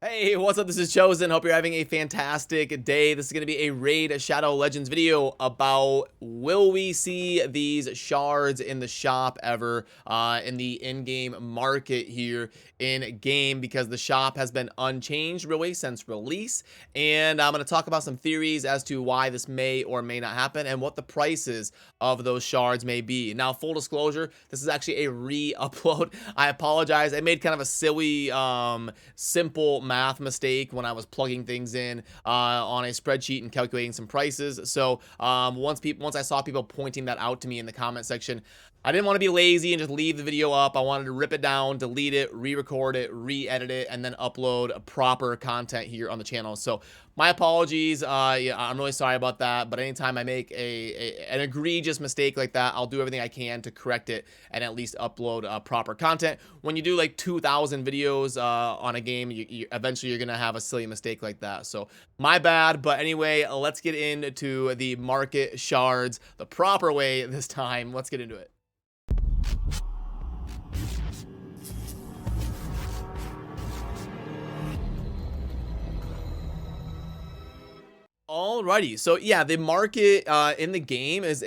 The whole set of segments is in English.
Hey, what's up? This is Chosen. Hope you're having a fantastic day. This is going to be a Raid Shadow Legends video about will we see these shards in the shop ever in the in-game market here in game, because the shop has been unchanged really since release. And I'm going to talk about some theories as to why this may or may not happen and what the prices of those shards may be. Now, full disclosure, this is actually a re-upload. I apologize. I made kind of a silly, simple math mistake when I was plugging things in on a spreadsheet and calculating some prices. So once I saw people pointing that out to me in the comment section, I didn't want to be lazy and just leave the video up. I wanted to rip it down, delete it, re-record it, re-edit it, and then upload proper content here on the channel. So my apologies. Yeah, I'm really sorry about that. But anytime I make an egregious mistake like that, I'll do everything I can to correct it and at least upload proper content. When you do like 2,000 videos on a game, eventually you're gonna have a silly mistake like that. So my bad. But anyway, let's get into the market shards the proper way this time. Let's get into it. Alrighty, so yeah, the market in the game is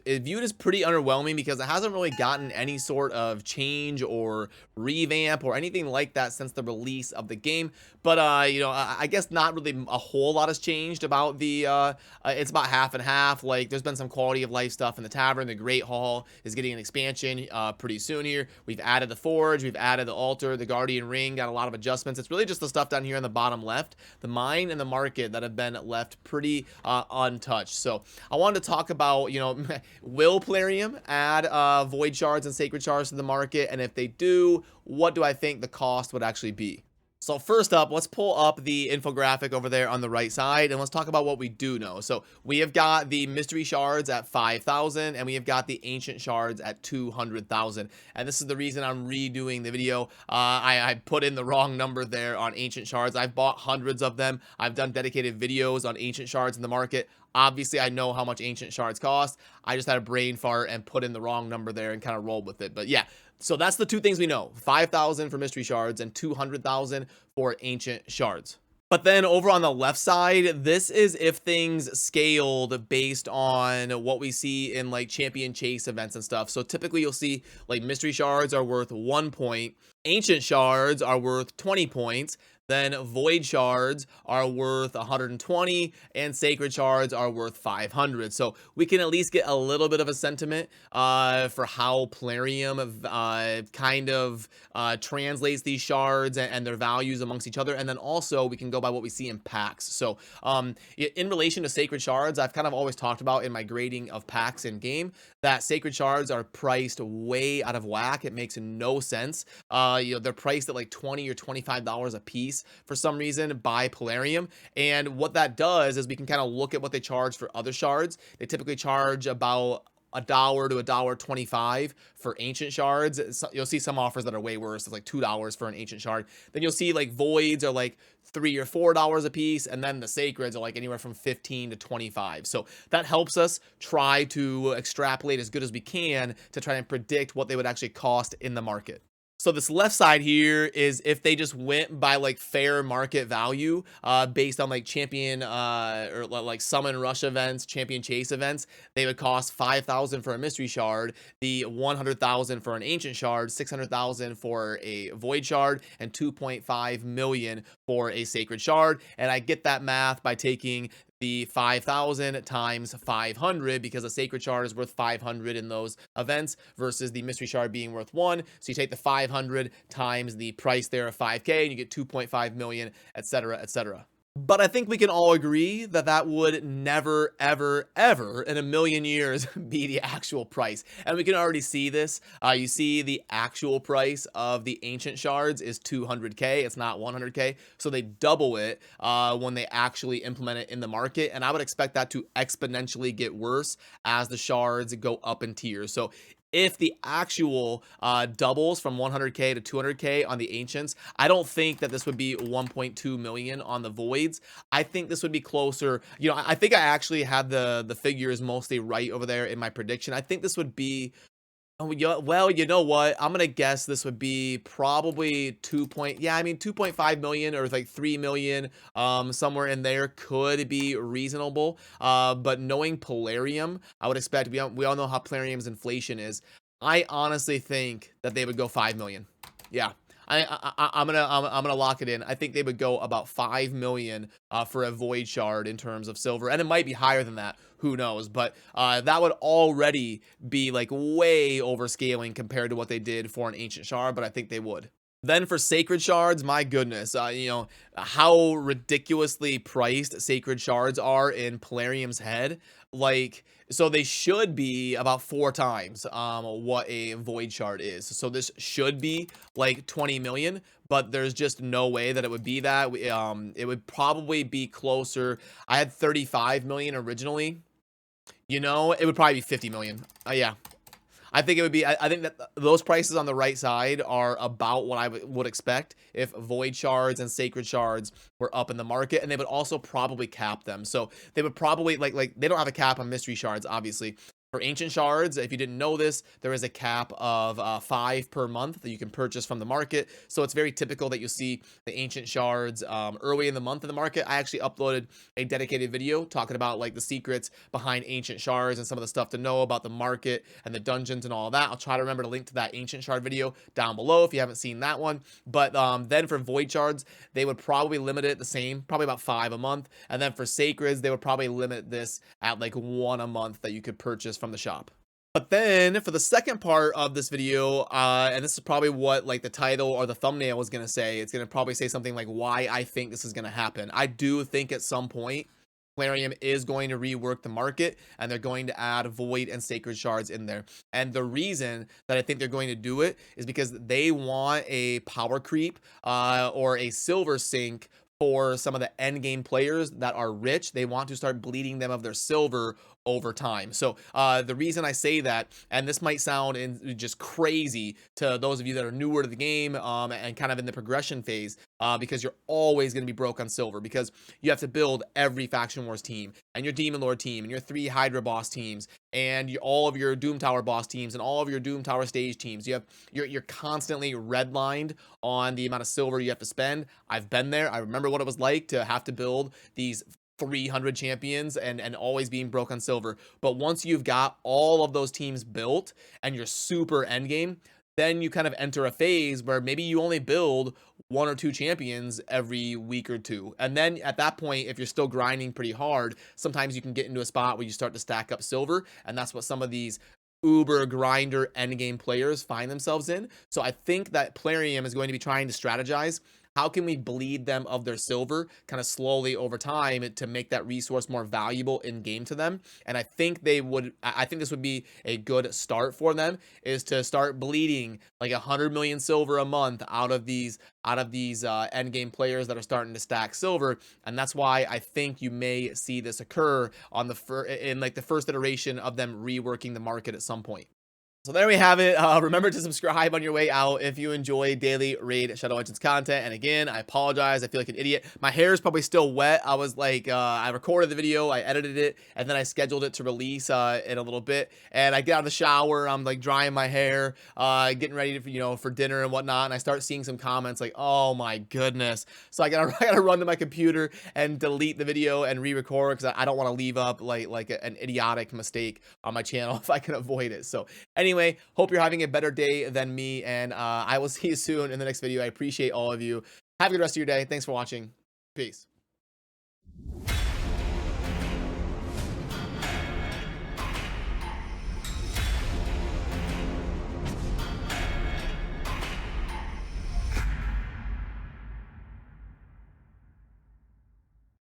viewed as pretty underwhelming because it hasn't really gotten any sort of change or revamp or anything like that since the release of the game. But you know, I guess not really a whole lot has changed about the it's about half and half. Like, there's been some quality of life stuff in the tavern. The Great Hall is getting an expansion pretty soon here. We've added the Forge, we've added the Altar, the Guardian Ring, got a lot of adjustments. It's really just the stuff down here on the bottom left, the mine and the market, that have been left pretty untouched. So I wanted to talk about, you know, will Plarium add Void Shards and Sacred Shards to the market? And if they do, what do I think the cost would actually be? So first up, let's pull up the infographic over there on the right side, and let's talk about what we do know. So we have got the mystery shards at 5,000, and we have got the ancient shards at 200,000. And this is the reason I'm redoing the video. I put in the wrong number there on ancient shards. I've bought hundreds of them. I've done dedicated videos on ancient shards in the market. Obviously, I know how much ancient shards cost. I just had a brain fart and put in the wrong number there and kind of rolled with it. But yeah, so that's the two things we know: 5,000 for mystery shards and 200,000 for ancient shards. But then over on the left side, this is if things scaled based on what we see in like champion chase events and stuff. So typically you'll see like mystery shards are worth 1 point, ancient shards are worth 20 points, then void shards are worth 120, and sacred shards are worth 500. So we can at least get a little bit of a sentiment for how Plarium kind of translates these shards and their values amongst each other. And then also we can go by what we see in packs. So in relation to sacred shards, I've kind of always talked about in my grading of packs in game that sacred shards are priced way out of whack. It makes no sense. You know, they're priced at like $20 or $25 a piece for some reason by Plarium. And what that does is we can kind of look at what they charge for other shards. They typically charge about $1 to $1.25 for ancient shards. You'll see some offers that are way worse. It's like $2 for an ancient shard. Then you'll see like voids are like $3 or $4 a piece, and then the sacreds are like anywhere from 15 to 25. So that helps us try to extrapolate as good as we can to try and predict what they would actually cost in the market. So this left side here is if they just went by like fair market value based on like champion or like summon rush events, champion chase events, they would cost 5,000 for a mystery shard, the 100,000 for an ancient shard, 600,000 for a void shard, and 2.5 million for a sacred shard. And I get that math by taking the 5,000 times 500, because a sacred shard is worth 500 in those events versus the mystery shard being worth 1. So you take the 500 times the price there of 5K and you get 2.5 million, etc., etc. But I think we can all agree that that would never, ever, ever in a million years be the actual price. And we can already see this. You see the actual price of the ancient shards is 200K. It's not 100K. So they double it when they actually implement it in the market. And I would expect that to exponentially get worse as the shards go up in tiers. So if the actual doubles from 100K to 200K on the ancients, I don't think that this would be 1.2 million on the voids. I think this would be closer. You know, I think I actually had the figures mostly right over there in my prediction. I think this would be Oh, yeah, well, you know what? I'm gonna guess this would be probably 2.5 million or like 3 million, somewhere in there could be reasonable. But knowing Plarium, I would expect we all know how Plarium's inflation is. I honestly think that they would go 5 million. Yeah. I'm gonna lock it in. I think they would go about 5 million for a void shard in terms of silver, and it might be higher than that. Who knows? But that would already be like way overscaling compared to what they did for an ancient shard. But I think they would. Then for sacred shards, my goodness, how ridiculously priced sacred shards are in Plarium's head. Like, so they should be about 4 times what a void shard is. So this should be like 20 million, but there's just no way that it would be that. It would probably be closer. I had 35 million originally. It would probably be 50 million. Yeah, I think it would be. I think that those prices on the right side are about what I would expect if void shards and sacred shards were up in the market, and they would also probably cap them. So they would probably like they don't have a cap on mystery shards, obviously. For ancient shards, if you didn't know this, there is a cap of 5 per month that you can purchase from the market. So it's very typical that you see the ancient shards early in the month in the market. I actually uploaded a dedicated video talking about like the secrets behind ancient shards and some of the stuff to know about the market and the dungeons and all that. I'll try to remember to link to that ancient shard video down below if you haven't seen that one. But then for void shards, they would probably limit it the same, probably about 5 a month. And then for sacreds, they would probably limit this at like 1 a month that you could purchase from the shop. But then for the second part of this video, and this is probably what like the title or the thumbnail is going to say, it's going to probably say something like why I think this is going to happen. I do think at some point Plarium is going to rework the market and they're going to add void and sacred shards in there. And the reason that I think they're going to do it is because they want a power creep or a silver sink for some of the end game players that are rich. They want to start bleeding them of their silver over time. So the reason I say that, and this might sound just crazy to those of you that are newer to the game and kind of in the progression phase, because you're always going to be broke on silver because you have to build every Faction Wars team and your Demon Lord team and your 3 Hydra boss teams and all of your Doom Tower boss teams and all of your Doom Tower stage teams. You're constantly redlined on the amount of silver you have to spend. I've been there. I remember what it was like to have to build these 300 champions and always being broke on silver. But once you've got all of those teams built and you're super endgame, then you kind of enter a phase where maybe you only build 1 or 2 champions every week or 2. And then at that point, if you're still grinding pretty hard, sometimes you can get into a spot where you start to stack up silver. And that's what some of these uber grinder endgame players find themselves in. So I think that Plarium is going to be trying to strategize how can we bleed them of their silver kind of slowly over time to make that resource more valuable in game to them. And I think I think this would be a good start for them, is to start bleeding like 100 million silver a month out of these end game players that are starting to stack silver. And that's why I think you may see this occur on in like the first iteration of them reworking the market at some point. So there we have it. Remember to subscribe on your way out if you enjoy daily Raid Shadow Legends content. And again, I apologize. I feel like an idiot. My hair is probably still wet. I was like, I recorded the video, I edited it, and then I scheduled it to release in a little bit. And I get out of the shower, I'm like drying my hair, getting ready to, for dinner and whatnot. And I start seeing some comments like, oh my goodness. So I gotta run to my computer and delete the video and re-record because I don't want to leave up like an idiotic mistake on my channel if I can avoid it. So anyway, hope you're having a better day than me, and I will see you soon in the next video. I appreciate all of you. Have a good rest of your day. Thanks for watching. Peace.